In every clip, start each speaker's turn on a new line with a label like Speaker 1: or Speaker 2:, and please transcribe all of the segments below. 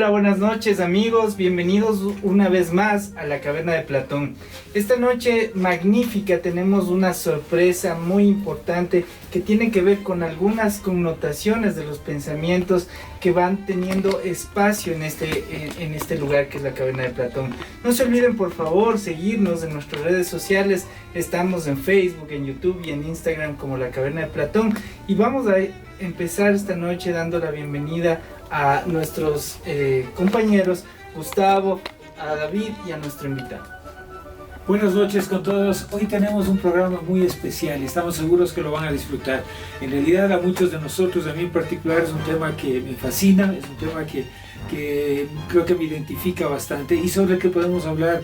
Speaker 1: Hola, buenas noches amigos, bienvenidos una vez más a la Caverna de Platón. Esta noche magnífica tenemos una sorpresa muy importante que tiene que ver con algunas connotaciones de los pensamientos que van teniendo espacio en este lugar que es la Caverna de Platón. No se olviden por favor seguirnos en nuestras redes sociales, estamos en Facebook, en YouTube y en Instagram como la Caverna de Platón, y vamos a empezar esta noche dando la bienvenida a nuestros compañeros Gustavo, a David y a nuestro invitado.
Speaker 2: Buenas noches con todos. Hoy tenemos un programa muy especial y estamos seguros que lo van a disfrutar. En realidad a muchos de nosotros, a mí en particular, es un tema que me fascina, es un tema que creo que me identifica bastante y sobre el que podemos hablar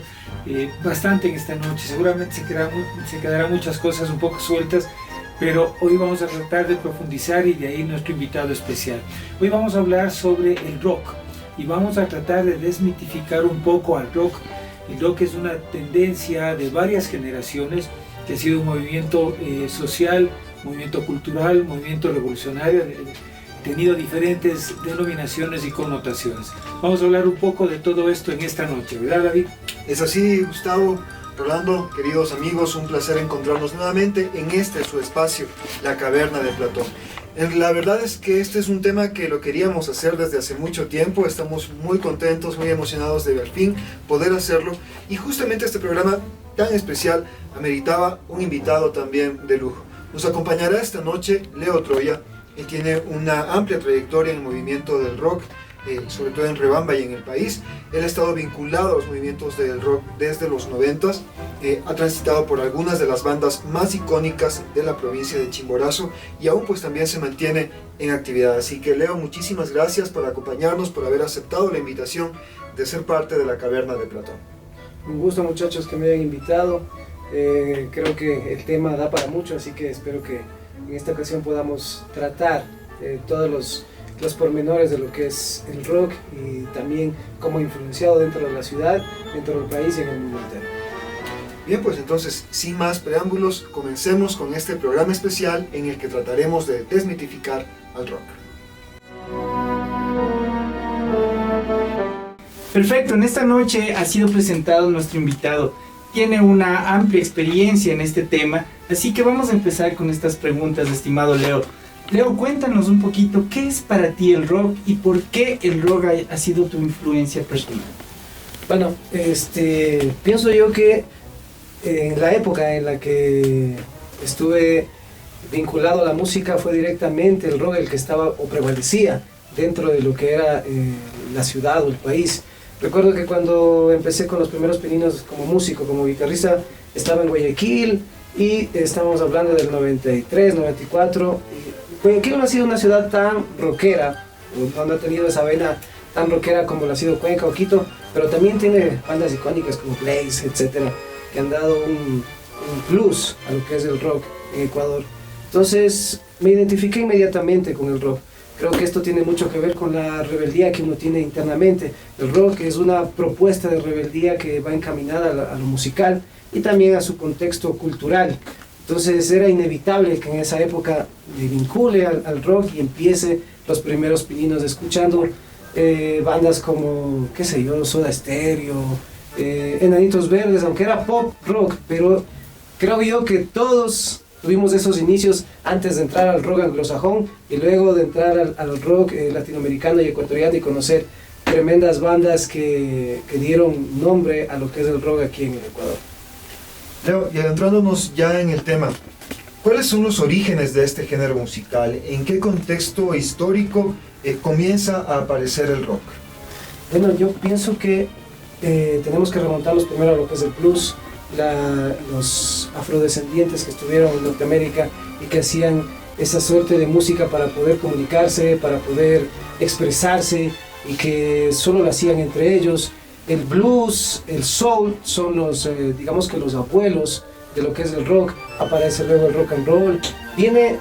Speaker 2: bastante en esta noche. Seguramente se quedarán muchas cosas un poco sueltas, pero hoy vamos a tratar de profundizar y de ahí nuestro invitado especial. Hoy vamos a hablar sobre el rock y vamos a tratar de desmitificar un poco al rock. El rock es una tendencia de varias generaciones que ha sido un movimiento social, movimiento cultural, movimiento revolucionario, tenido diferentes denominaciones y connotaciones. Vamos a hablar un poco de todo esto en esta noche, ¿verdad, David?
Speaker 3: Es así, Gustavo. Rolando, queridos amigos, un placer encontrarnos nuevamente en su espacio, la Caverna de Platón. La verdad es que este es un tema que lo queríamos hacer desde hace mucho tiempo, estamos muy contentos, muy emocionados de al fin poder hacerlo, y justamente este programa tan especial ameritaba un invitado también de lujo. Nos acompañará esta noche Leo Troya. Él tiene una amplia trayectoria en el movimiento del rock, sobre todo en Riobamba y en el país. Él ha estado vinculado a los movimientos del rock desde los 90s, ha transitado por algunas de las bandas más icónicas de la provincia de Chimborazo y aún pues también se mantiene en actividad. Así que Leo, muchísimas gracias por acompañarnos, por haber aceptado la invitación de ser parte de la Caverna de Platón.
Speaker 4: Un gusto, muchachos, que me hayan invitado. Creo que el tema da para mucho, así que espero que en esta ocasión podamos tratar todos los pormenores de lo que es el rock y también cómo ha influenciado dentro de la ciudad, dentro del país y en el mundo entero.
Speaker 3: Bien, pues entonces, sin más preámbulos, comencemos con este programa especial en el que trataremos de desmitificar al rock.
Speaker 1: Perfecto, en esta noche ha sido presentado nuestro invitado. Tiene una amplia experiencia en este tema, así que vamos a empezar con estas preguntas, estimado Leo. Leo, cuéntanos un poquito, ¿qué es para ti el rock y por qué el rock ha sido tu influencia personal?
Speaker 4: Bueno, pienso yo que en la época en la que estuve vinculado a la música fue directamente el rock el que estaba o prevalecía dentro de lo que era la ciudad o el país. Recuerdo que cuando empecé con los primeros pininos como músico, como guitarrista, estaba en Guayaquil y estábamos hablando del 93, 94. Guayaquil no ha sido una ciudad tan rockera, no ha tenido esa vena tan rockera como lo ha sido Cuenca o Quito, pero también tiene bandas icónicas como Blaze, etcétera, que han dado un plus a lo que es el rock en Ecuador. Entonces me identifiqué inmediatamente con el rock. Creo que esto tiene mucho que ver con la rebeldía que uno tiene internamente. El rock es una propuesta de rebeldía que va encaminada a lo musical y también a su contexto cultural. Entonces era inevitable que en esa época me vincule al rock y empiece los primeros pininos escuchando bandas como, qué sé yo, Soda Stereo, Enanitos Verdes, aunque era pop rock, pero creo yo que todos tuvimos esos inicios antes de entrar al rock anglosajón y luego de entrar al rock latinoamericano y ecuatoriano y conocer tremendas bandas que dieron nombre a lo que es el rock aquí en el Ecuador.
Speaker 3: Leo, y adentrándonos ya en el tema, ¿cuáles son los orígenes de este género musical? ¿En qué contexto histórico comienza a aparecer el rock?
Speaker 4: Bueno, yo pienso que tenemos que remontarnos primero a lo que es el blues, los afrodescendientes que estuvieron en Norteamérica y que hacían esa suerte de música para poder comunicarse, para poder expresarse y que solo lo hacían entre ellos. El blues, el soul son digamos que los abuelos de lo que es el rock. Aparece luego el rock and roll. Viene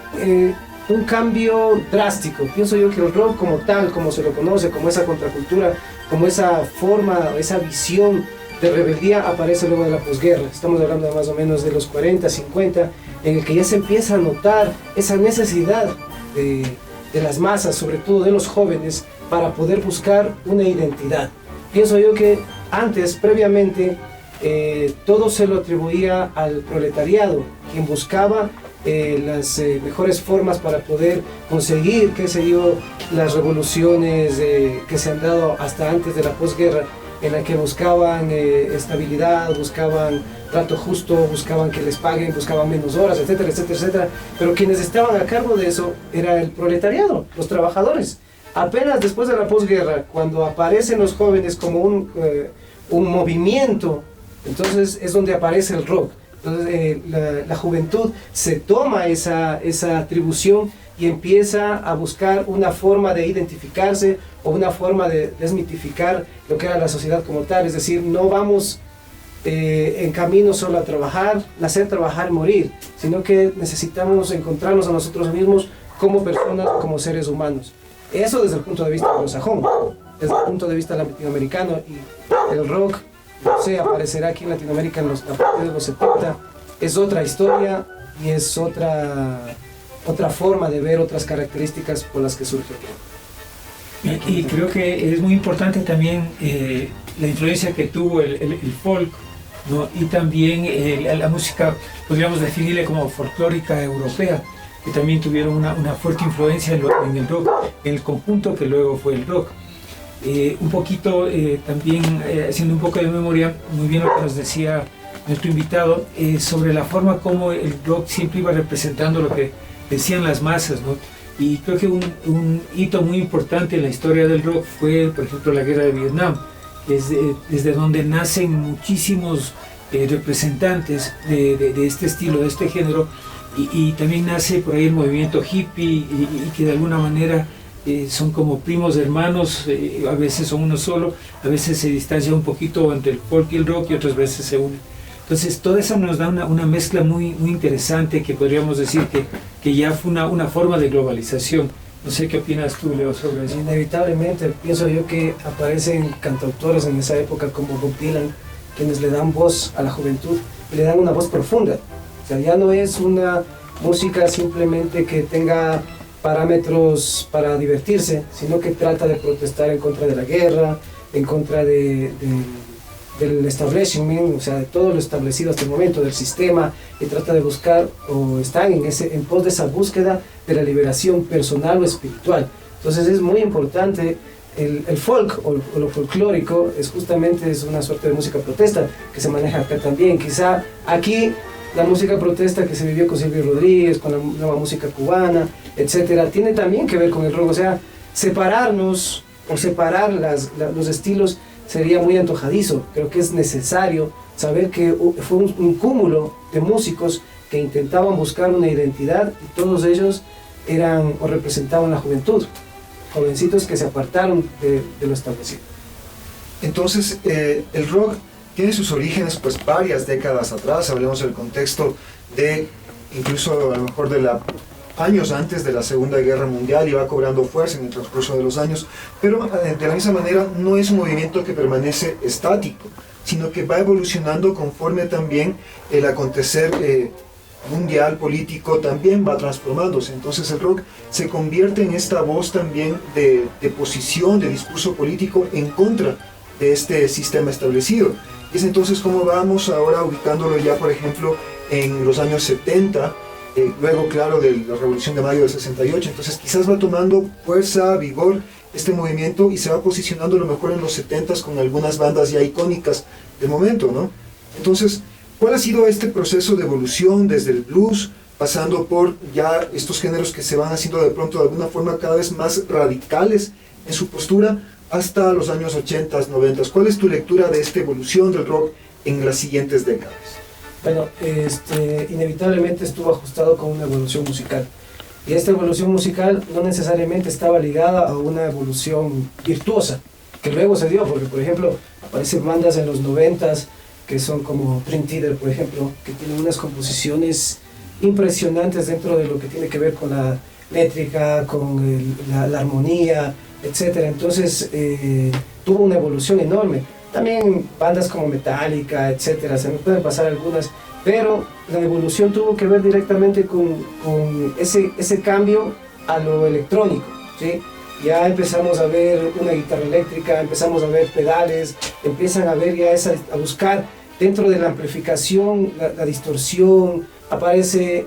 Speaker 4: un cambio drástico. Pienso yo que el rock como tal, como se lo conoce, como esa contracultura, como esa forma, esa visión de rebeldía, aparece luego de la posguerra. Estamos hablando de más o menos de los 40, 50, en el que ya se empieza a notar esa necesidad de las masas, sobre todo de los jóvenes, para poder buscar una identidad. Pienso yo que antes, previamente, todo se lo atribuía al proletariado, quien buscaba las mejores formas para poder conseguir, qué sé yo, las revoluciones que se han dado hasta antes de la posguerra, en la que buscaban estabilidad, buscaban trato justo, buscaban que les paguen, buscaban menos horas, etcétera, etcétera, etcétera. Pero quienes estaban a cargo de eso era el proletariado, los trabajadores. Apenas después de la posguerra, cuando aparecen los jóvenes como un movimiento, entonces es donde aparece el rock. Entonces la juventud se toma esa atribución y empieza a buscar una forma de identificarse o una forma de desmitificar lo que era la sociedad como tal. Es decir, no vamos en camino solo a trabajar, nacer, trabajar, morir, sino que necesitamos encontrarnos a nosotros mismos como personas, como seres humanos. Eso desde el punto de vista anglosajón. Desde el punto de vista latinoamericano, y el rock, no sé, aparecerá aquí en Latinoamérica a partir de los 70, es otra historia y es otra forma de ver, otras características por las que surge el rock.
Speaker 2: Y creo que es muy importante también la influencia que tuvo el folk, ¿no? Y también la música, podríamos definirle como folclórica europea, que también tuvieron una fuerte influencia en el rock, en el conjunto que luego fue el rock. Un poquito también, haciendo un poco de memoria, muy bien lo que nos decía nuestro invitado, sobre la forma como el rock siempre iba representando lo que decían las masas, ¿no? Y creo que un hito muy importante en la historia del rock fue, por ejemplo, la guerra de Vietnam, desde donde nacen muchísimos representantes de este estilo, de este género, y también nace por ahí el movimiento hippie, y que de alguna manera son como primos hermanos, a veces son uno solo, a veces se distancia un poquito entre el folk y el rock y otras veces se unen. Entonces todo eso nos da una mezcla muy interesante, que podríamos decir que ya fue una forma de globalización. No sé qué opinas tú, Leo, sobre eso.
Speaker 4: Inevitablemente, pienso yo que aparecen cantautores en esa época como Bob Dylan, quienes le dan voz a la juventud y le dan una voz profunda. O sea, ya no es una música simplemente que tenga parámetros para divertirse, sino que trata de protestar en contra de la guerra, en contra del establishment, o sea, de todo lo establecido hasta el momento, del sistema, y trata de buscar, o están en pos de esa búsqueda de la liberación personal o espiritual. Entonces es muy importante. El folk o lo folclórico es una suerte de música protesta que se maneja acá también. Quizá aquí la música protesta que se vivió con Silvio Rodríguez, con la nueva música cubana, etcétera, tiene también que ver con el rock. O sea, separarnos o separar los estilos sería muy antojadizo. Creo que es necesario saber que fue un cúmulo de músicos que intentaban buscar una identidad, y todos ellos eran o representaban la juventud, jovencitos que se apartaron de lo establecido.
Speaker 3: Entonces, el rock tiene sus orígenes pues varias décadas atrás. Hablemos del contexto de incluso a lo mejor años antes de la Segunda Guerra Mundial, y va cobrando fuerza en el transcurso de los años, pero de la misma manera no es un movimiento que permanece estático, sino que va evolucionando conforme también el acontecer mundial, político, también va transformándose. Entonces el rock se convierte en esta voz también de posición, de discurso político en contra de este sistema establecido. Es entonces como vamos ahora ubicándolo ya, por ejemplo, en los años 70, luego claro de la Revolución de Mayo del 68, entonces quizás va tomando fuerza, vigor este movimiento, y se va posicionando a lo mejor en los 70s con algunas bandas ya icónicas del momento, ¿no? Entonces, ¿cuál ha sido este proceso de evolución desde el blues, pasando por ya estos géneros que se van haciendo de pronto de alguna forma cada vez más radicales en su postura, hasta los años 80s, 90s? ¿Cuál es tu lectura de esta evolución del rock en las siguientes décadas?
Speaker 4: Bueno, inevitablemente estuvo ajustado con una evolución musical. Y esta evolución musical no necesariamente estaba ligada a una evolución virtuosa, que luego se dio, porque por ejemplo aparecen bandas en los 90s que son como Dream Theater, por ejemplo, que tienen unas composiciones impresionantes dentro de lo que tiene que ver con la métrica, con la armonía, etc. Entonces tuvo una evolución enorme. También bandas como Metallica, etcétera, se me pueden pasar algunas, pero la evolución tuvo que ver directamente con ese cambio a lo electrónico, ¿sí? ya empezamos a ver una guitarra eléctrica, empezamos a ver pedales, empiezan a ver ya a buscar dentro de la amplificación, la distorsión, aparece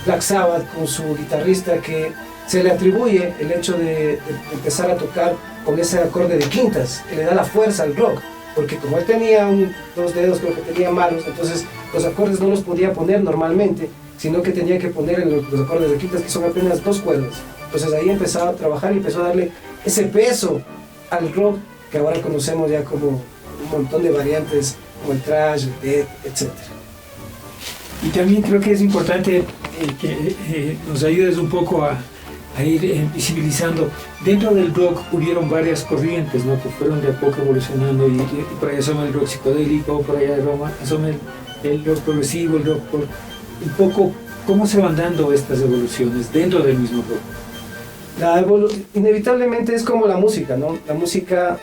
Speaker 4: Black Sabbath con su guitarrista que se le atribuye el hecho de empezar a tocar con ese acorde de quintas, que le da la fuerza al rock, porque como él tenía dos dedos, creo que tenía malos, entonces los acordes no los podía poner normalmente, sino que tenía que poner en los acordes de quintas, que son apenas 2 cuerdas. Entonces ahí empezó a trabajar y empezó a darle ese peso al rock que ahora conocemos ya como un montón de variantes, como el thrash, el death, etc.
Speaker 2: Y también creo que es importante que nos ayudes un poco a ir visibilizando. Dentro del rock hubieron varias corrientes, ¿no?, que fueron de a poco evolucionando, y por allá asoma el rock psicodélico, por allá asoma el rock progresivo, el rock por un poco. ¿Cómo se van dando estas evoluciones dentro del mismo rock?
Speaker 4: Inevitablemente es como la música, ¿no? La música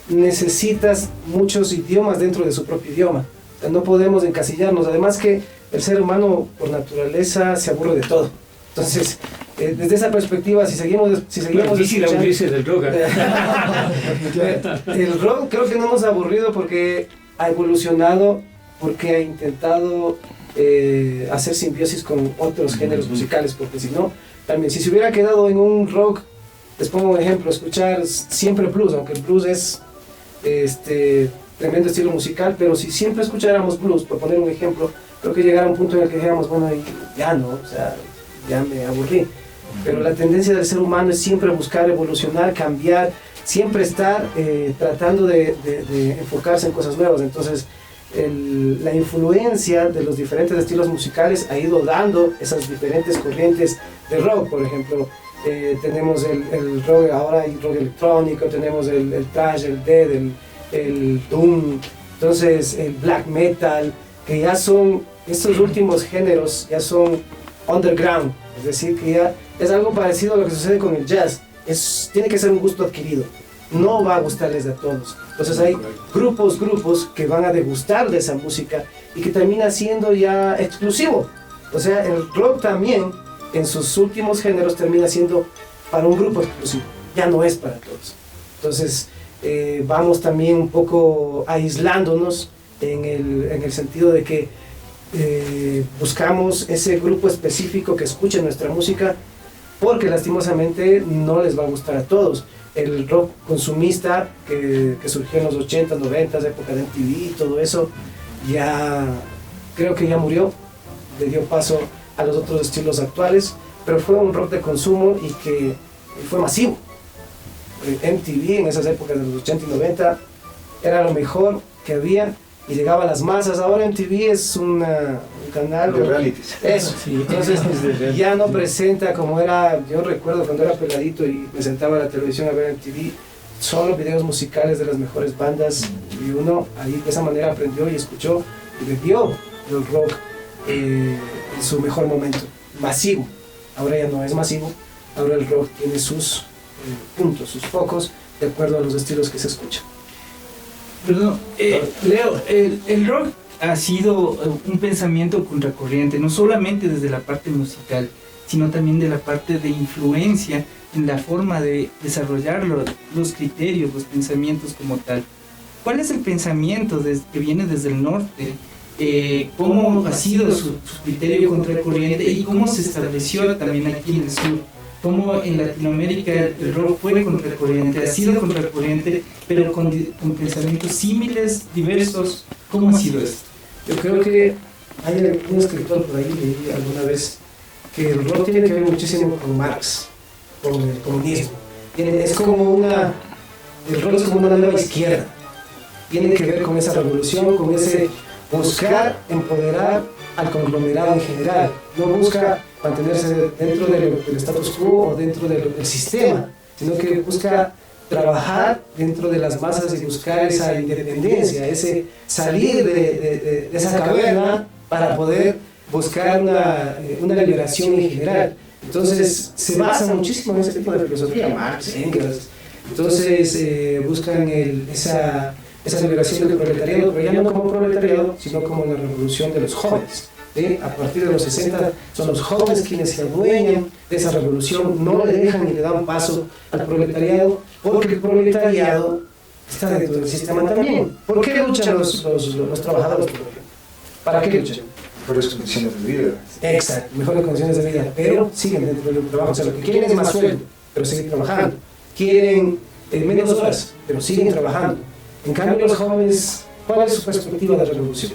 Speaker 4: necesitas muchos idiomas dentro de su propio idioma. O sea, no podemos encasillarnos. Además que el ser humano por naturaleza se aburre de todo. Entonces, desde esa perspectiva, si seguimos
Speaker 2: difícil aburrirse del rock.
Speaker 4: El rock creo que no nos ha aburrido porque ha evolucionado, porque ha intentado hacer simbiosis con otros géneros musicales, porque si no, también si se hubiera quedado en un rock, les pongo un ejemplo, escuchar siempre blues, aunque el blues es tremendo estilo musical, pero si siempre escucháramos blues, por poner un ejemplo, creo que llegara a un punto en el que dijéramos, bueno, ya no, o sea, ya me aburrí. Pero la tendencia del ser humano es siempre buscar evolucionar, cambiar, siempre estar tratando de enfocarse en cosas nuevas. Entonces, la influencia de los diferentes estilos musicales ha ido dando esas diferentes corrientes de rock. Por ejemplo, tenemos el rock, ahora hay rock electrónico, tenemos el thrash, el death, el doom, entonces el black metal, que ya son, estos últimos géneros ya son underground, es decir, que ya es algo parecido a lo que sucede con el jazz. Tiene que ser un gusto adquirido, no va a gustarles a todos. Entonces hay grupos que van a degustar de esa música y que termina siendo ya exclusivo. O sea, el rock también en sus últimos géneros termina siendo para un grupo exclusivo, ya no es para todos. Entonces vamos también un poco aislándonos en el sentido de que buscamos ese grupo específico que escuche nuestra música, porque lastimosamente no les va a gustar a todos. El rock consumista que surgió en los 80s, 90s, época de MTV y todo eso, ya creo que ya murió, le dio paso a los otros estilos actuales, pero fue un rock de consumo y que fue masivo. MTV en esas épocas de los 80 y 90 era lo mejor que había y llegaba a las masas. Ahora MTV es un canal
Speaker 3: de realities.
Speaker 4: Eso, sí. Entonces ya no presenta como era. Yo recuerdo cuando era peladito y me sentaba a la televisión a ver MTV, solo videos musicales de las mejores bandas, y uno ahí de esa manera aprendió y escuchó y vivió el rock en su mejor momento, masivo. Ahora ya no es masivo, ahora el rock tiene sus puntos, sus focos, de acuerdo a los estilos que se escuchan.
Speaker 1: Perdón, Leo, el rock ha sido un pensamiento contracorriente, no solamente desde la parte musical, sino también de la parte de influencia en la forma de desarrollar los criterios, los pensamientos como tal. ¿Cuál es el pensamiento que viene desde el norte? ¿Cómo ha sido su criterio contracorriente y cómo se estableció también aquí en el sur? ¿Cómo en Latinoamérica el rock fue contracorriente, ha sido contracorriente, pero con pensamientos similares, diversos? ¿Cómo ha sido esto?
Speaker 4: Yo creo que hay un escritor por ahí, leí alguna vez, que el rock tiene que ver muchísimo con Marx, con el comunismo. Es como el rock es como una nueva izquierda. Tiene que ver con esa revolución, con ese buscar empoderar al conglomerado en general. No busca mantenerse dentro del status quo o dentro del sistema, sino que busca trabajar dentro de las masas y buscar esa independencia, ese salir de esa caverna para poder buscar una liberación en general. Entonces se basa muchísimo en ese tipo de filosofía, Marx, Engels. Entonces buscan esa liberación del proletariado, pero ya no como proletariado, sino como la revolución de los jóvenes. a partir de los 60 son los jóvenes quienes se adueñan de esa revolución, no le dejan ni le dan paso al proletariado, porque el proletariado está dentro del sistema también. ¿Por qué luchan los trabajadores? ¿Para qué luchan?
Speaker 3: Mejores condiciones de vida.
Speaker 4: Exacto, mejores condiciones de vida, pero siguen dentro del trabajo. O sea, lo que quieren es más sueldo, pero siguen trabajando. Quieren menos horas, pero siguen trabajando. En cambio, los jóvenes, ¿cuál es su perspectiva de revolución?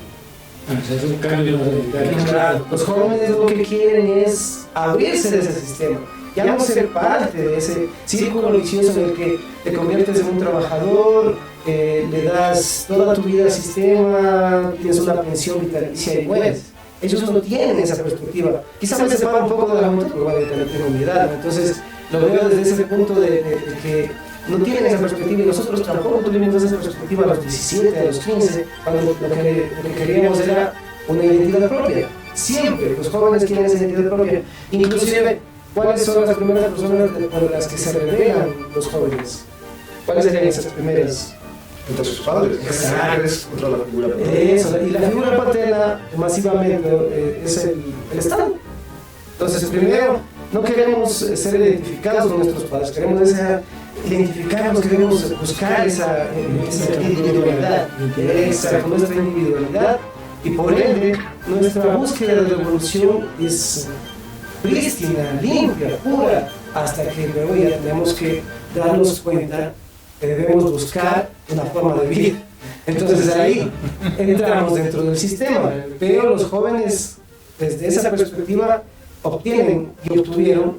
Speaker 2: Es un cambio de
Speaker 4: Claro, los jóvenes lo que quieren es abrirse de ese sistema, ya no ser parte de ese círculo vicioso en el que te conviertes en un trabajador, le das toda tu vida al sistema, tienes una pensión vitalicia y mueres. Ellos no tienen esa perspectiva. Quizás me separa un poco de la juventud, porque tengo mi edad, ¿no? Entonces lo veo desde ese punto de que no tienen esa perspectiva y nosotros tampoco tuvimos esa perspectiva a los 17, a los 15, cuando lo que queríamos era una identidad propia. Siempre los jóvenes quieren esa identidad propia. Inclusive, ¿cuáles son las primeras personas con las que se rebelan los jóvenes? ¿Cuáles serían esas primeras?
Speaker 3: Contra sus padres.
Speaker 4: Exacto.
Speaker 3: Contra la figura paterna.
Speaker 4: Eso, y la figura paterna masivamente es el Estado. Entonces, primero, no queremos ser identificados con nuestros padres, queremos identificarnos, queremos buscar esa individualidad, con nuestra individualidad, y por ende, nuestra búsqueda de revolución es prístina, limpia, pura, hasta que luego ya tenemos que darnos cuenta que debemos buscar una forma de vida. Entonces ahí entramos dentro del sistema, pero los jóvenes desde esa perspectiva obtienen y obtuvieron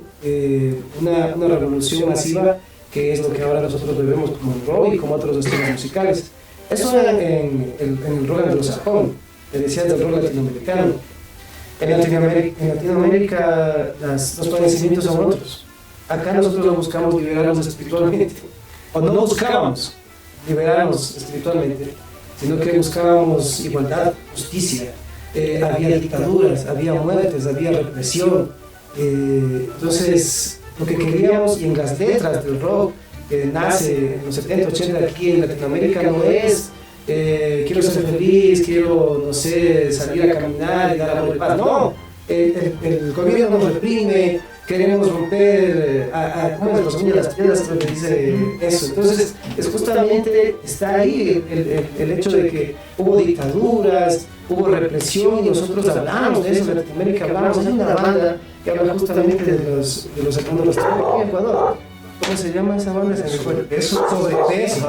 Speaker 4: una revolución masiva, que es lo que ahora nosotros vemos como el rock y como otros estilos musicales. Eso en el rock anglosajón, te decía del rock latinoamericano. En Latinoamérica los padecimientos son otros. Acá nosotros buscamos liberarnos espiritualmente, o no buscábamos liberarnos espiritualmente, sino que buscábamos igualdad, justicia. Había dictaduras, había muertes, había represión. Entonces, lo que queríamos, y en las letras del rock que nace en los 70, 80 aquí en Latinoamérica, no es quiero ser feliz, quiero, no sé, salir a caminar y dar amor y paz. No, el gobierno nos reprime, queremos romper ¿cómo es? Los uñas de las piedras, creo que dice eso. Entonces, justamente está ahí el hecho de que hubo dictaduras, hubo represión, y nosotros hablamos de eso en Latinoamérica. Hablamos de una banda que habla justamente de los hermanos Los Tres aquí en Ecuador. ¿Cómo se llama esa banda? Sobrepeso,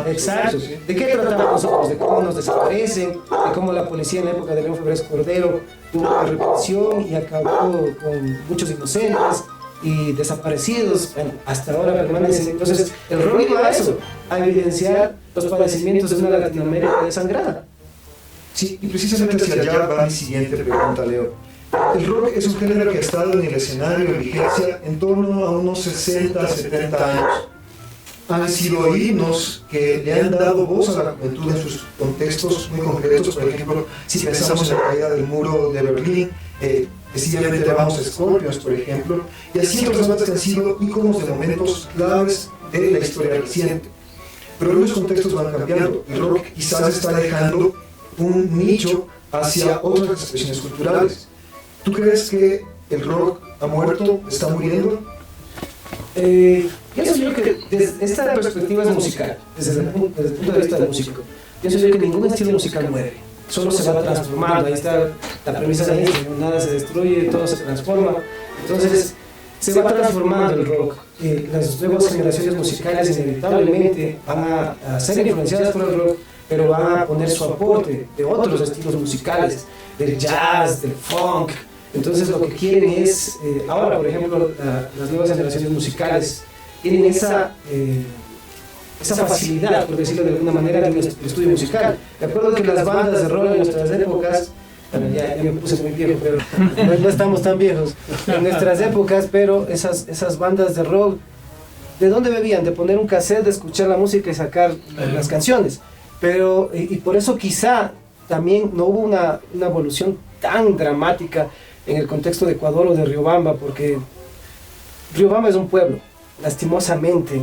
Speaker 4: exacto. ¿De qué tratamos nosotros? De cómo nos desaparecen, de cómo la policía en la época de León Febres Cordero tuvo represión y acabó con muchos inocentes y desaparecidos, bueno, hasta ahora permanecen. Entonces, el rock iba a eso, a evidenciar los padecimientos de una Latinoamérica desangrada.
Speaker 3: Sí, y precisamente hacia allá va mi siguiente pregunta, Leo. El rock es un género que ha estado en el escenario en vigencia en torno a unos 60, 70 años. Han sido himnos que le han dado voz a la juventud en sus contextos muy concretos. Por ejemplo, si pensamos en la caída del muro de Berlín, sencillamente vamos a Scorpions, por ejemplo, y así otras bandas que han sido íconos de momentos claves de la historia reciente. Pero los contextos van cambiando. El rock quizás está dejando un nicho hacia otras expresiones culturales. ¿Tú crees que el rock ha muerto, está muriendo?
Speaker 4: Pienso yo que desde esta perspectiva es musical, desde el punto de vista del músico. Pienso yo que ningún estilo musical muere, solo se va transformando. Ahí está la premisa de Einstein: nada se destruye, todo se transforma. Entonces se va transformando el rock. Las nuevas generaciones musicales inevitablemente van a ser influenciadas por el rock, pero van a poner su aporte de otros estilos musicales, del jazz, del funk. Entonces lo que quieren es, ahora por ejemplo, las nuevas generaciones musicales tienen esa facilidad, por decirlo de alguna manera, de un estudio musical. De acuerdo que las bandas de rock en nuestras épocas, bueno, ya me puse muy viejo, pero no estamos tan viejos, en nuestras épocas, pero esas bandas de rock, ¿de dónde bebían? De poner un cassette, de escuchar la música y sacar las canciones. Pero, y por eso quizá también no hubo una evolución tan dramática en el contexto de Ecuador o de Riobamba, porque Riobamba es un pueblo, lastimosamente,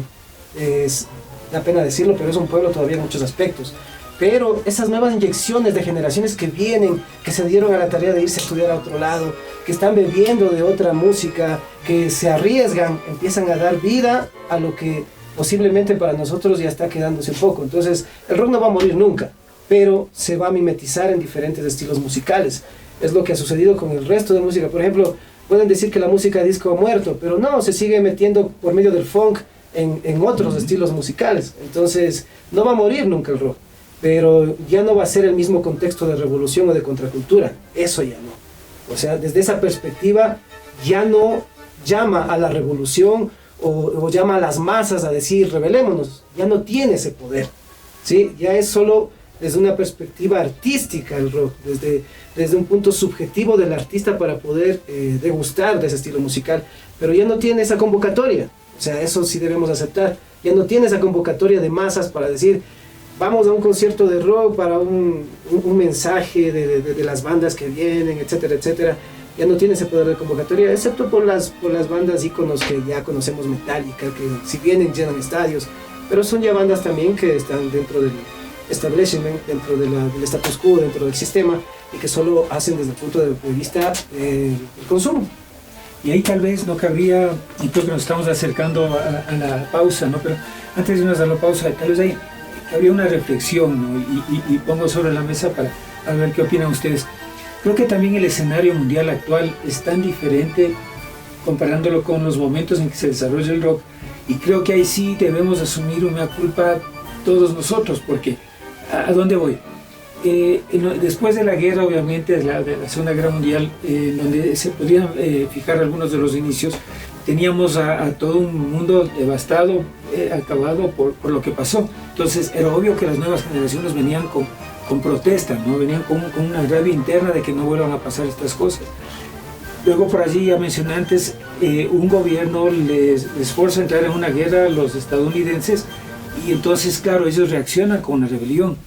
Speaker 4: es da pena decirlo, pero es un pueblo todavía en muchos aspectos. Pero esas nuevas inyecciones de generaciones que vienen, que se dieron a la tarea de irse a estudiar a otro lado, que están bebiendo de otra música, que se arriesgan, empiezan a dar vida a lo que posiblemente para nosotros ya está quedándose un poco. Entonces, el rock no va a morir nunca, pero se va a mimetizar en diferentes estilos musicales. Es lo que ha sucedido con el resto de música. Por ejemplo, pueden decir que la música disco ha muerto, pero no, se sigue metiendo por medio del funk en otros estilos musicales. Entonces, no va a morir nunca el rock, pero ya no va a ser el mismo contexto de revolución o de contracultura. Eso ya no. O sea, desde esa perspectiva, ya no llama a la revolución o llama a las masas a decir, rebelémonos. Ya no tiene ese poder, ¿sí? Ya es solo desde una perspectiva artística el rock, desde un punto subjetivo del artista para poder degustar de ese estilo musical, pero ya no tiene esa convocatoria. O sea, eso sí debemos aceptar. Ya no tiene esa convocatoria de masas para decir, vamos a un concierto de rock para un mensaje de las bandas que vienen, etcétera, etcétera. Ya no tiene ese poder de convocatoria, excepto por las bandas íconos que ya conocemos, Metallica, que si vienen llenan estadios, pero son ya bandas también que están dentro del establishment, dentro del status quo, dentro del sistema, y que solo hacen desde el punto de vista el consumo.
Speaker 2: Y ahí tal vez no cabría, y creo que nos estamos acercando a la pausa, ¿no? Pero antes de irnos a la pausa, tal vez ahí habría una reflexión, ¿no? Y pongo sobre la mesa para ver qué opinan ustedes. Creo que también el escenario mundial actual es tan diferente comparándolo con los momentos en que se desarrolla el rock, y creo que ahí sí debemos asumir una culpa todos nosotros, porque ¿a dónde voy? Después de la guerra, obviamente, de la Segunda Guerra Mundial, donde se podían fijar algunos de los inicios, teníamos a todo un mundo devastado, acabado por lo que pasó. Entonces era obvio que las nuevas generaciones venían con protesta, ¿no? Venían con una rabia interna de que no vuelvan a pasar estas cosas. Luego, por allí, ya mencioné antes, un gobierno les fuerza a entrar en una guerra a los estadounidenses, y entonces, claro, ellos reaccionan con una rebelión.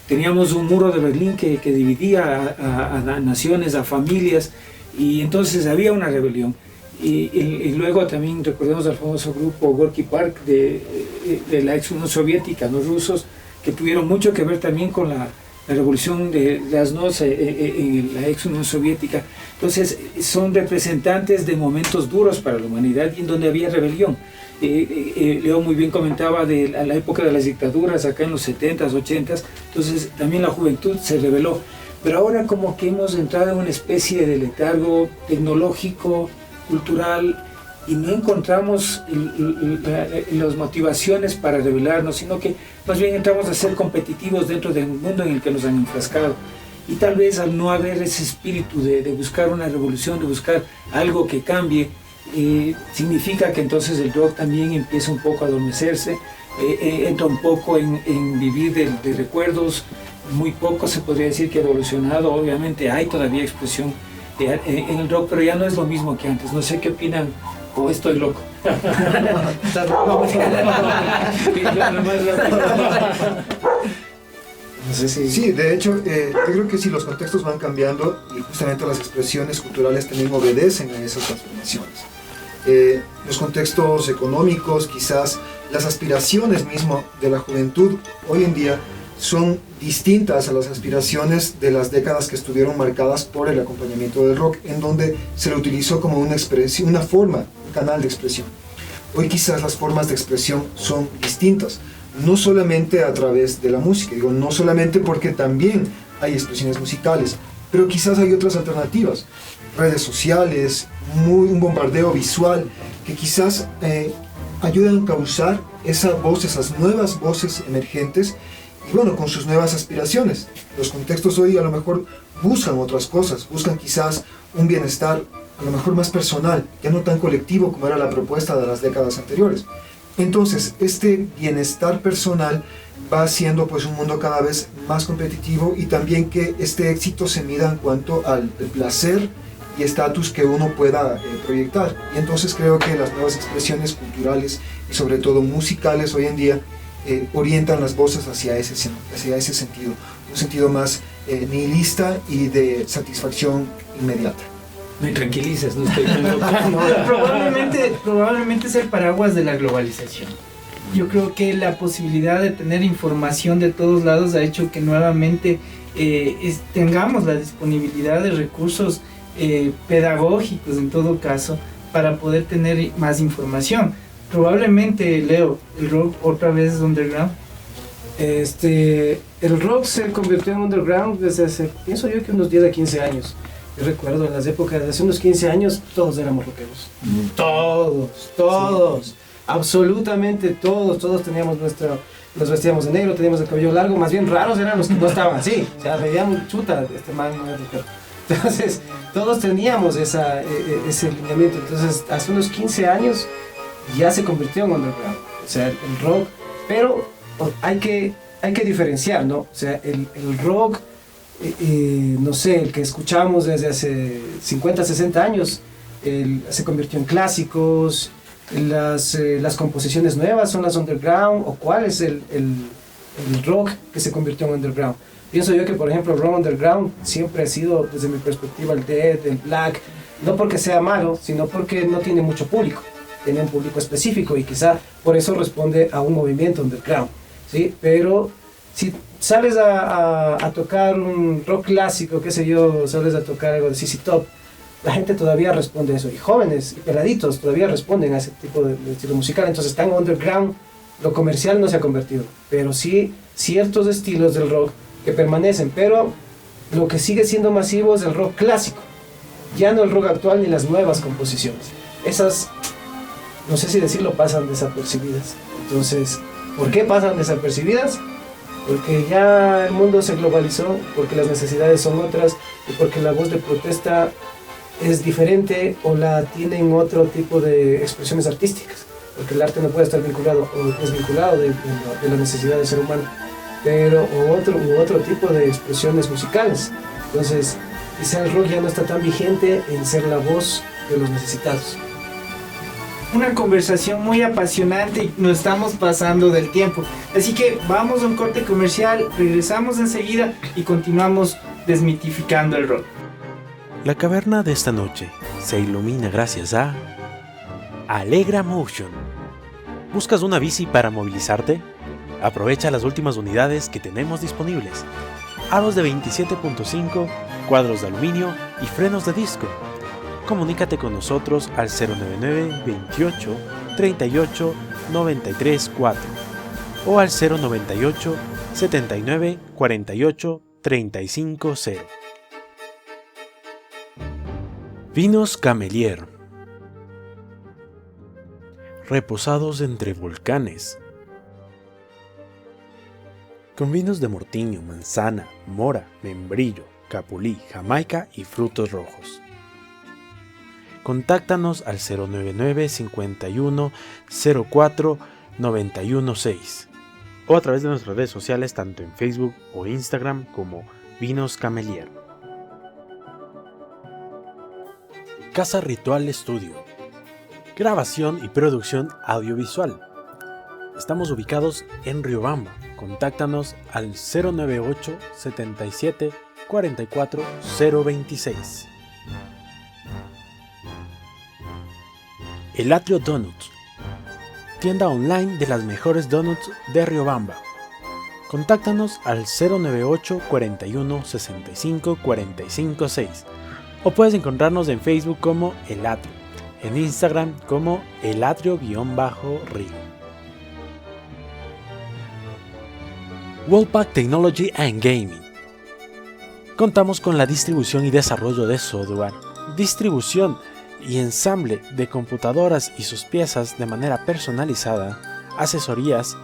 Speaker 2: Teníamos un muro de Berlín que dividía a naciones, a familias, y entonces había una rebelión. Y luego también recordemos al famoso grupo Gorky Park de la ex Unión Soviética, los rusos, que tuvieron mucho que ver también con la revolución de Glasnost en la ex Unión Soviética. Entonces son representantes de momentos duros para la humanidad y en donde había rebelión. Leo muy bien comentaba de la época de las dictaduras acá en los 70s, 80s, entonces también la juventud se rebeló. Pero ahora como que hemos entrado en una especie de letargo tecnológico, cultural, y no encontramos las motivaciones para rebelarnos, sino que más bien entramos a ser competitivos dentro del mundo en el que nos han enfrascado. Y tal vez al no haber ese espíritu de buscar una revolución, de buscar algo que cambie, significa que entonces el rock también empieza un poco a adormecerse, entra un poco en vivir de recuerdos. Muy poco se podría decir que ha evolucionado. Obviamente hay todavía expresión en el rock, pero ya no es lo mismo que antes. No sé qué opinan, o estoy loco.
Speaker 4: No sé si...
Speaker 3: Sí, de hecho, yo creo que sí, los contextos van cambiando y justamente las expresiones culturales también obedecen a esas transformaciones. Los contextos económicos, quizás las aspiraciones mismo de la juventud hoy en día son distintas a las aspiraciones de las décadas que estuvieron marcadas por el acompañamiento del rock, en donde se lo utilizó como una expresión, una forma, un canal de expresión. Hoy quizás las formas de expresión son distintas, no solamente a través de la música, digo, no solamente porque también hay expresiones musicales, pero quizás hay otras alternativas, redes sociales, un bombardeo visual que quizás ayudan a causar esa voz, esas nuevas voces emergentes, y bueno, con sus nuevas aspiraciones. Los contextos hoy a lo mejor buscan otras cosas, buscan quizás un bienestar a lo mejor más personal, ya no tan colectivo como era la propuesta de las décadas anteriores. Entonces, este bienestar personal va haciendo pues un mundo cada vez más competitivo, y también que este éxito se mida en cuanto al placer y estatus que uno pueda proyectar. Y entonces creo que las nuevas expresiones culturales y sobre todo musicales hoy en día orientan las voces hacia ese sentido, un sentido más nihilista y de satisfacción inmediata.
Speaker 2: Me tranquilizas, no estoy tan loco.
Speaker 1: Probablemente es el paraguas de la globalización. yo creo que la posibilidad de tener información de todos lados ha hecho que nuevamente tengamos la disponibilidad de recursos pedagógicos en todo caso para poder tener más información. Probablemente, Leo, el rock otra vez es underground.
Speaker 4: El rock se convirtió en underground desde hace, pienso yo que unos 10 a 15 años. Yo recuerdo en las épocas de hace unos 15 años todos éramos rockeros. Todos. Sí. Absolutamente todos teníamos nos vestíamos de negro, teníamos el cabello largo, más bien raros eran los que no estaban así. O sea, veíamos, chuta, este man no es rockero. Entonces, todos teníamos ese lineamiento. Entonces, hace unos 15 años ya se convirtió en underground. O sea, el rock, pero hay que diferenciar, ¿no? O sea, el rock, no sé, el que escuchamos desde hace 50, 60 años, se convirtió en clásicos. Las composiciones nuevas son las underground, o cuál es el rock que se convirtió en underground. Pienso yo que, por ejemplo, el rock underground siempre ha sido, desde mi perspectiva, el death, el black, no porque sea malo, sino porque no tiene mucho público, tiene un público específico y quizá por eso responde a un movimiento underground, ¿sí? Pero si sales a tocar un rock clásico, qué sé yo, sales a tocar algo de ZZ Top, la gente todavía responde a eso, y jóvenes y peladitos todavía responden a ese tipo de estilo musical. Entonces, tan underground, lo comercial no se ha convertido, pero sí ciertos estilos del rock que permanecen, pero lo que sigue siendo masivo es el rock clásico, ya no el rock actual ni las nuevas composiciones. Esas, no sé si decirlo, pasan desapercibidas. Entonces, ¿por qué pasan desapercibidas? Porque ya el mundo se globalizó, porque las necesidades son otras y porque la voz de protesta es diferente o la tienen otro tipo de expresiones artísticas, porque el arte no puede estar vinculado o desvinculado de la necesidad del ser humano, pero otro tipo de expresiones musicales. Entonces, quizá el rock ya no está tan vigente en ser la voz de los necesitados.
Speaker 1: Una conversación muy apasionante y nos estamos pasando del tiempo, así que vamos a un corte comercial, regresamos enseguida y continuamos desmitificando el rock.
Speaker 5: La caverna de esta noche se ilumina gracias a Alegra Motion. ¿Buscas una bici para movilizarte? Aprovecha las últimas unidades que tenemos disponibles. Aros de 27.5, cuadros de aluminio y frenos de disco. Comunícate con nosotros al 099 28 38 93 4 o al 098 79 48 35 0. Vinos Camelier. Reposados entre volcanes. Con vinos de mortiño, manzana, mora, membrillo, capulí, jamaica y frutos rojos. Contáctanos al 099 51 04 916 o a través de nuestras redes sociales tanto en Facebook o Instagram como Vinos Camelier. Casa Ritual Estudio. Grabación y producción audiovisual. Estamos ubicados en Riobamba. Contáctanos al 098 77 44 026. El Atrio Donuts. Tienda online de las mejores donuts de Riobamba. Contáctanos al 098 41 65 45 6 o puedes encontrarnos en Facebook como El Atrio, en Instagram como El Atrio_Rio. Wallpack Technology and Gaming. Contamos con la distribución y desarrollo de software, distribución y ensamble de computadoras y sus piezas de manera personalizada, asesorías,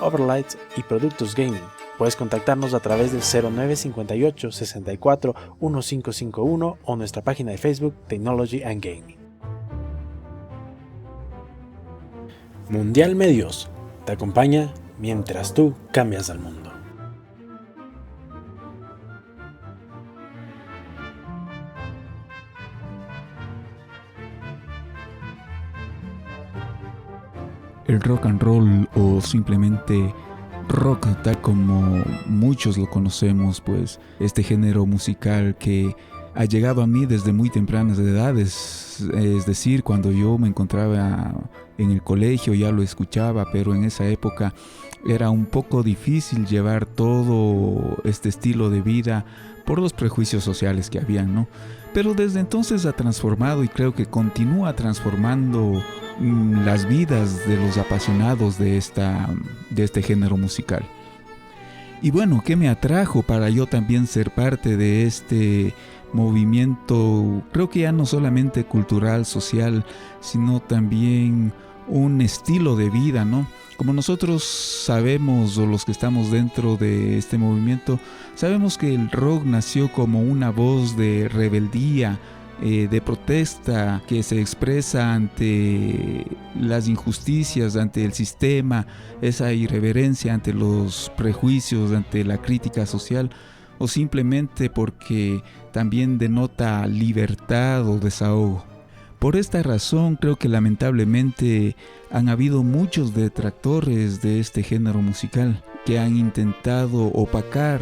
Speaker 5: overlights y productos gaming. Puedes contactarnos a través del 0958 64 1551 o nuestra página de Facebook Technology and Gaming. Mundial Medios te acompaña mientras tú cambias al mundo.
Speaker 6: El rock and roll, o simplemente rock tal como muchos lo conocemos, pues este género musical que ha llegado a mí desde muy tempranas edades. Es decir, cuando yo me encontraba en el colegio ya lo escuchaba, pero en esa época era un poco difícil llevar todo este estilo de vida por los prejuicios sociales que habían, ¿no? Pero desde entonces ha transformado y creo que continúa transformando las vidas de los apasionados de este género musical. Y bueno, ¿qué me atrajo para yo también ser parte de este movimiento? Creo que ya no solamente cultural, social, sino también un estilo de vida, ¿no? Como nosotros sabemos, o los que estamos dentro de este movimiento, sabemos que el rock nació como una voz de rebeldía, de protesta, que se expresa ante las injusticias, ante el sistema, esa irreverencia ante los prejuicios, ante la crítica social, o simplemente porque también denota libertad o desahogo. Por esta razón creo que lamentablemente han habido muchos detractores de este género musical que han intentado opacar,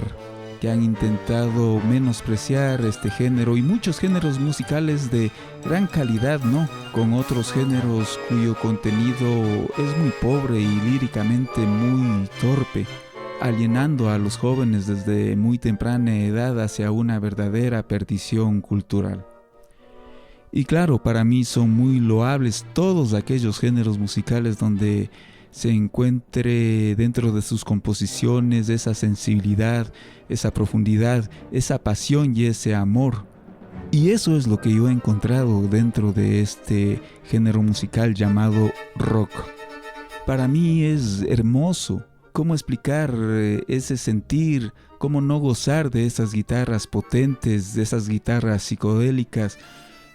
Speaker 6: que han intentado menospreciar este género y muchos géneros musicales de gran calidad, ¿no? Con otros géneros cuyo contenido es muy pobre y líricamente muy torpe, alienando a los jóvenes desde muy temprana edad hacia una verdadera perdición cultural. Y claro, para mí son muy loables todos aquellos géneros musicales donde se encuentre dentro de sus composiciones esa sensibilidad, esa profundidad, esa pasión y ese amor. Y eso es lo que yo he encontrado dentro de este género musical llamado rock. Para mí es hermoso. ¿Cómo explicar ese sentir? ¿Cómo no gozar de esas guitarras potentes, de esas guitarras psicodélicas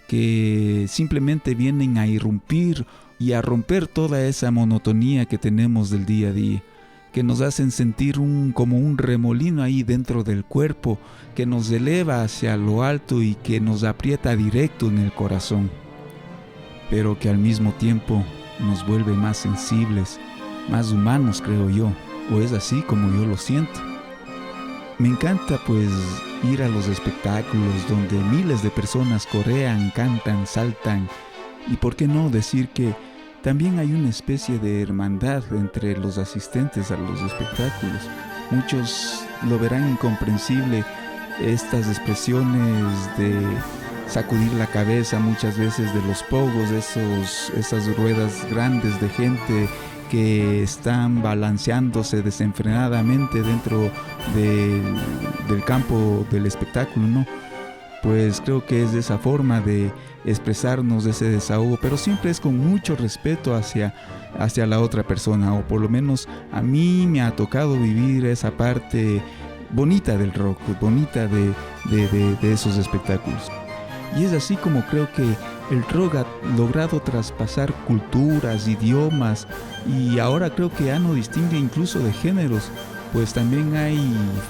Speaker 6: que simplemente vienen a irrumpir y a romper toda esa monotonía que tenemos del día a día, que nos hacen sentir como un remolino ahí dentro del cuerpo, que nos eleva hacia lo alto y que nos aprieta directo en el corazón, pero que al mismo tiempo nos vuelve más sensibles, más humanos, creo yo, o es así como yo lo siento. Me encanta pues ir a los espectáculos donde miles de personas corean, cantan, saltan, y por qué no decir que también hay una especie de hermandad entre los asistentes a los espectáculos. Muchos lo verán incomprensible, estas expresiones de sacudir la cabeza muchas veces de los pogos, esas ruedas grandes de gente que están balanceándose desenfrenadamente dentro del campo del espectáculo, ¿no? Pues creo que es de esa forma de expresarnos ese desahogo, pero siempre es con mucho respeto hacia la otra persona, o por lo menos a mí me ha tocado vivir esa parte bonita del rock, bonita de esos espectáculos. Y es así como creo que el rock ha logrado traspasar culturas, idiomas, y ahora creo que ya no distingue incluso de géneros, pues también hay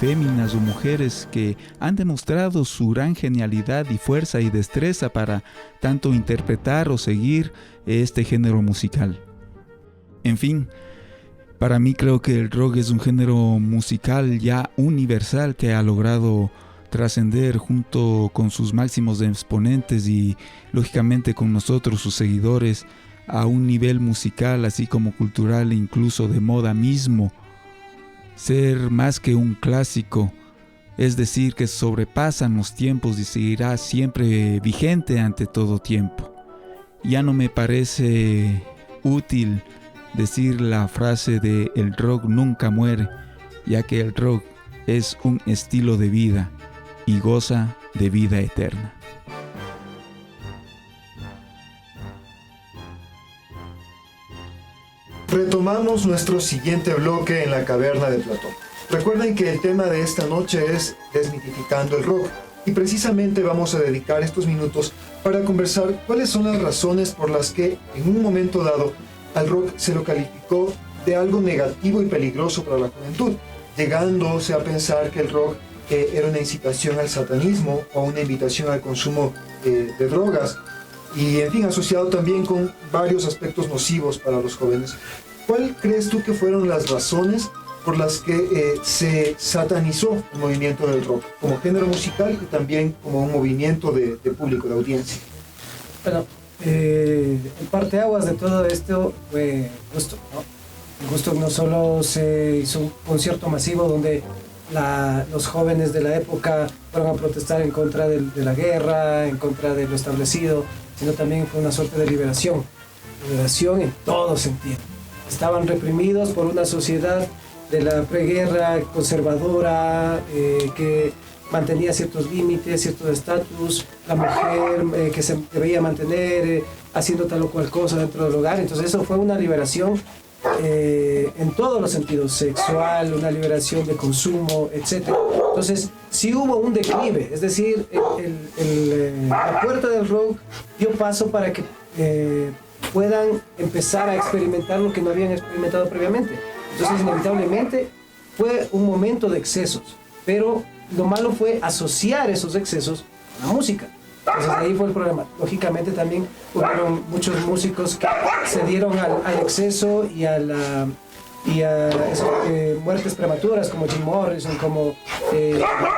Speaker 6: féminas o mujeres que han demostrado su gran genialidad y fuerza y destreza para tanto interpretar o seguir este género musical. En fin, para mí creo que el rock es un género musical ya universal que ha logrado trascender junto con sus máximos exponentes y lógicamente con nosotros, sus seguidores, a un nivel musical así como cultural e incluso de moda mismo. Ser más que un clásico, es decir, que sobrepasan los tiempos y seguirá siempre vigente ante todo tiempo. Ya no me parece útil decir la frase de el rock nunca muere, ya que el rock es un estilo de vida y goza de vida eterna.
Speaker 3: Retomamos nuestro siguiente bloque en la Caverna de Platón. Recuerden que el tema de esta noche es desmitificando el rock, y precisamente vamos a dedicar estos minutos para conversar cuáles son las razones por las que en un momento dado al rock se lo calificó de algo negativo y peligroso para la juventud, llegándose a pensar que el rock era una incitación al satanismo o una invitación al consumo de drogas, y en fin, asociado también con varios aspectos nocivos para los jóvenes. ¿Cuál crees tú que fueron las razones por las que se satanizó el movimiento del rock, como género musical y también como un movimiento de público, de audiencia.
Speaker 4: Bueno, el parteaguas de todo esto fue Woodstock, ¿no? En Woodstock no solo se hizo un concierto masivo donde los jóvenes de la época fueron a protestar en contra de la guerra, en contra de lo establecido, sino también fue una suerte de liberación en todo sentido. Estaban reprimidos por una sociedad de la preguerra conservadora que mantenía ciertos límites, ciertos estatus, la mujer que se debía mantener haciendo tal o cual cosa dentro del hogar. Entonces eso fue una liberación en todos los sentidos, sexual, una liberación de consumo, etc. Entonces sí hubo un declive, es decir, la puerta del rock dio paso para que puedan empezar a experimentar lo que no habían experimentado previamente. Entonces inevitablemente fue un momento de excesos, pero lo malo fue asociar esos excesos a la música. Entonces ahí fue el problema. Lógicamente también hubieron muchos músicos que se dieron al exceso y a esas muertes prematuras, como Jim Morrison, como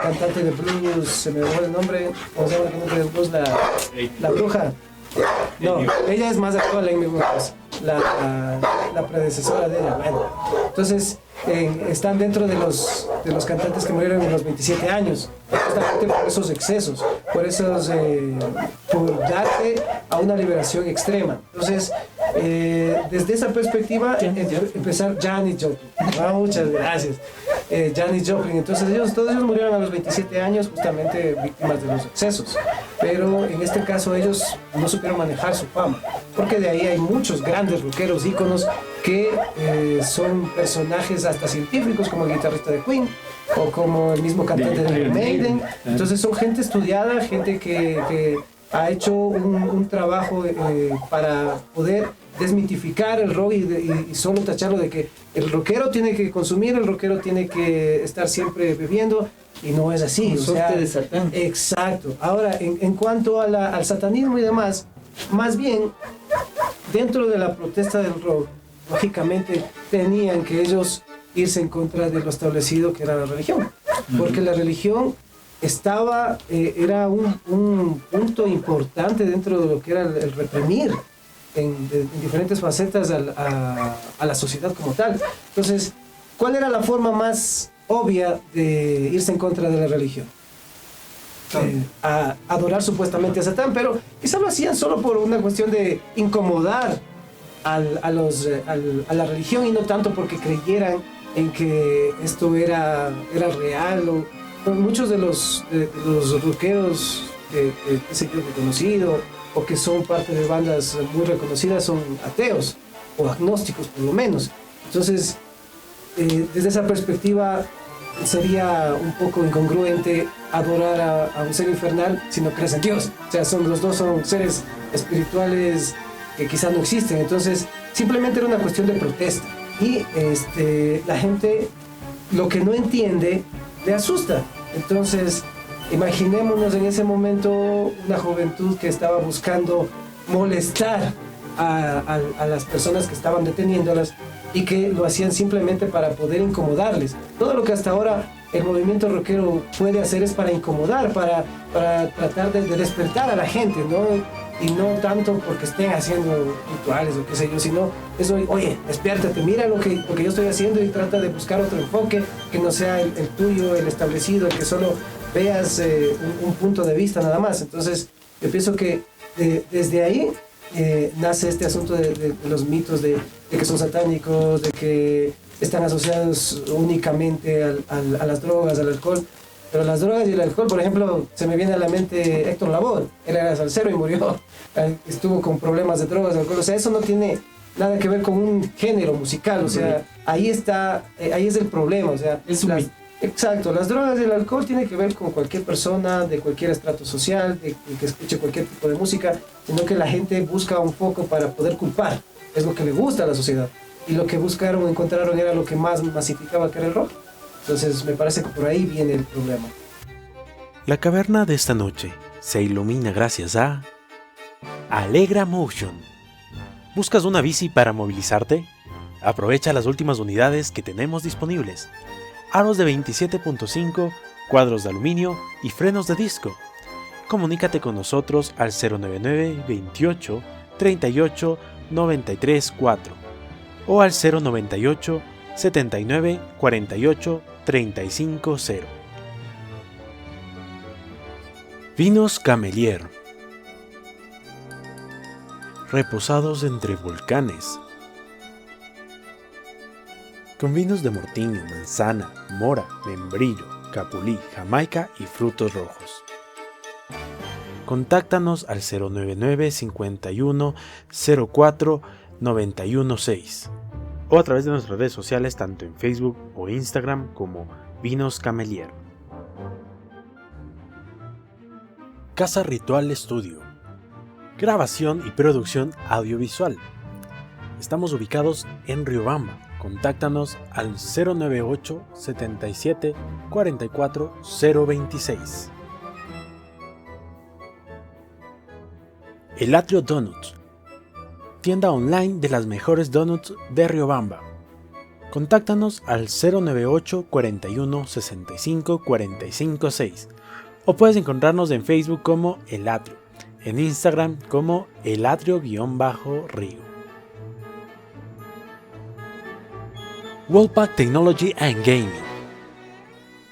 Speaker 4: cantante de blues, se me olvidó el nombre, ¿cómo se llama la cantante de blues? La bruja. No, ella es más actual, Amy Winehouse, la predecesora de ella. Bueno, entonces están dentro de los cantantes que murieron en los 27 años, justamente por esos excesos, por darte a una liberación extrema. Entonces, desde esa perspectiva, empezar Janis Joplin. Muchas gracias. Janis Joplin. Entonces todos ellos murieron a los 27 años justamente víctimas de los excesos. Pero en este caso ellos no supieron manejar su fama, porque de ahí hay muchos grandes rockeros, íconos, que son personajes hasta científicos, como el guitarrista de Queen, o como el mismo cantante de Iron Maiden. Entonces son gente estudiada, gente que ha hecho un trabajo para poder desmitificar el rock y solo tacharlo de que el rockero tiene que consumir, el rockero tiene que estar siempre bebiendo, y no es así.
Speaker 1: Un sorte de Satán.
Speaker 4: Exacto. Ahora, en cuanto al satanismo y demás, más bien, dentro de la protesta del rock, lógicamente tenían que ellos irse en contra de lo establecido que era la religión, porque la religión era un punto importante dentro de lo que era el reprimir en diferentes facetas a la sociedad como tal. Entonces, ¿cuál era la forma más obvia de irse en contra de la religión? A adorar supuestamente a Satán, pero quizá lo hacían solo por una cuestión de incomodar a la religión, y no tanto porque creyeran en que esto era real. Muchos de los rockeros que he conocido o que son parte de bandas muy reconocidas son ateos o agnósticos por lo menos. Entonces, desde esa perspectiva sería un poco incongruente adorar a un ser infernal si no crees en Dios. O sea, los dos son seres espirituales que quizás no existen. Entonces, simplemente era una cuestión de protesta. Y la gente, lo que no entiende, le asusta. Entonces, imaginémonos en ese momento una juventud que estaba buscando molestar a las personas que estaban deteniéndolas, y que lo hacían simplemente para poder incomodarles. Todo lo que hasta ahora el movimiento rockero puede hacer es para incomodar, para tratar de despertar a la gente, ¿no? Y no tanto porque estén haciendo rituales o qué sé yo, sino eso, oye, despiértate, mira lo que yo estoy haciendo, y trata de buscar otro enfoque que no sea el tuyo, el establecido, el que solo veas un punto de vista nada más. Entonces, yo pienso que desde ahí nace este asunto de los mitos de que son satánicos, de que están asociados únicamente a las drogas, al alcohol. Pero las drogas y el alcohol, por ejemplo, se me viene a la mente Héctor Lavoe. Él era salsero y murió. Estuvo con problemas de drogas, de alcohol. O sea, eso no tiene nada que ver con un género musical. O sea, ahí es el problema. O sea, exacto, las drogas y el alcohol tienen que ver con cualquier persona, de cualquier estrato social, de que escuche cualquier tipo de música, sino que la gente busca un foco para poder culpar. Es lo que le gusta a la sociedad. Y lo que encontraron era lo que más masificaba, que era el rock. Entonces me parece que por ahí viene el problema.
Speaker 5: La caverna de esta noche se ilumina gracias a Alegra Motion. ¿Buscas una bici para movilizarte? Aprovecha las últimas unidades que tenemos disponibles. Aros de 27.5, cuadros de aluminio y frenos de disco. Comunícate con nosotros al 099 28 38 93 4 o al 098 79 48 35 0. Vinos Camelier. Reposados entre volcanes. Con vinos de mortiño, manzana, mora, membrillo, capulí, jamaica y frutos rojos. Contáctanos al 099 51 04 916 o a través de nuestras redes sociales tanto en Facebook o Instagram como Vinos Camelier. Casa Ritual Estudio. Grabación y producción audiovisual. Estamos ubicados en Riobamba. Contáctanos al 098 77 44 026. El Atrio Donuts. Tienda online de las mejores donuts de Riobamba. Contáctanos al 098 41 65 45 6 o puedes encontrarnos en Facebook como El Atrio, en Instagram como El Atrio_Río. Wallpack Technology and Gaming.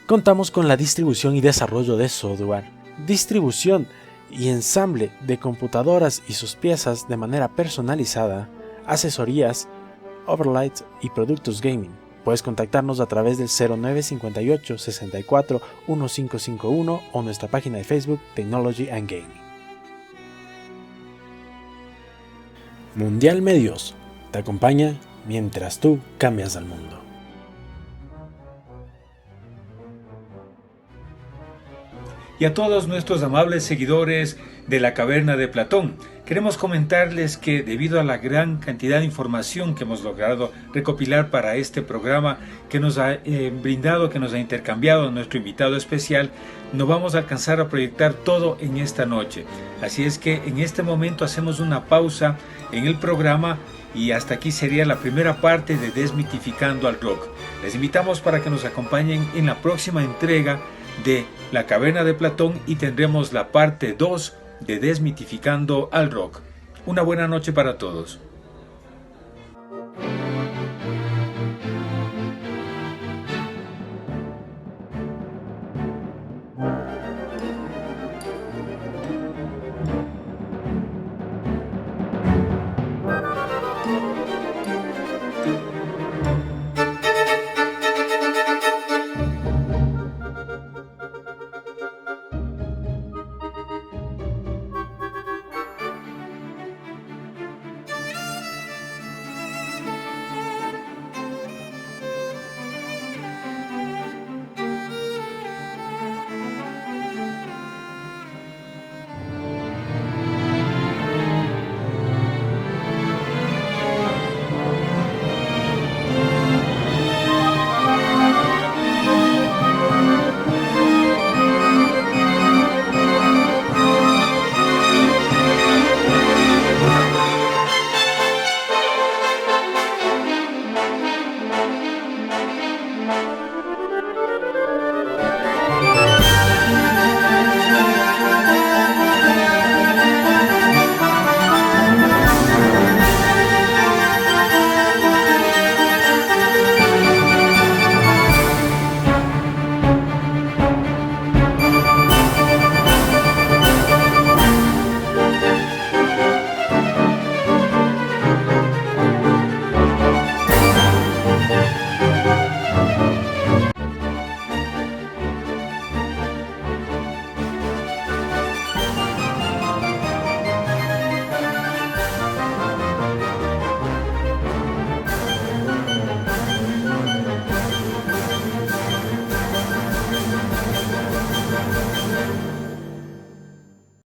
Speaker 5: Contamos con la distribución y desarrollo de software, distribución y ensamble de computadoras y sus piezas de manera personalizada, asesorías, overlights y productos gaming. Puedes contactarnos a través del 0958 64 1551 o nuestra página de Facebook Technology and Gaming. Mundial Medios te acompaña mientras tú cambias al mundo.
Speaker 2: Y a todos nuestros amables seguidores de la Caverna de Platón, queremos comentarles que debido a la gran cantidad de información que hemos logrado recopilar para este programa que nos ha brindado, que nos ha intercambiado nuestro invitado especial, no vamos a alcanzar a proyectar todo en esta noche. Así es que en este momento hacemos una pausa en el programa y hasta aquí sería la primera parte de Desmitificando al Rock. Les invitamos para que nos acompañen en la próxima entrega de La Caverna de Platón y tendremos la parte 2 de Desmitificando al Rock. Una buena noche para todos.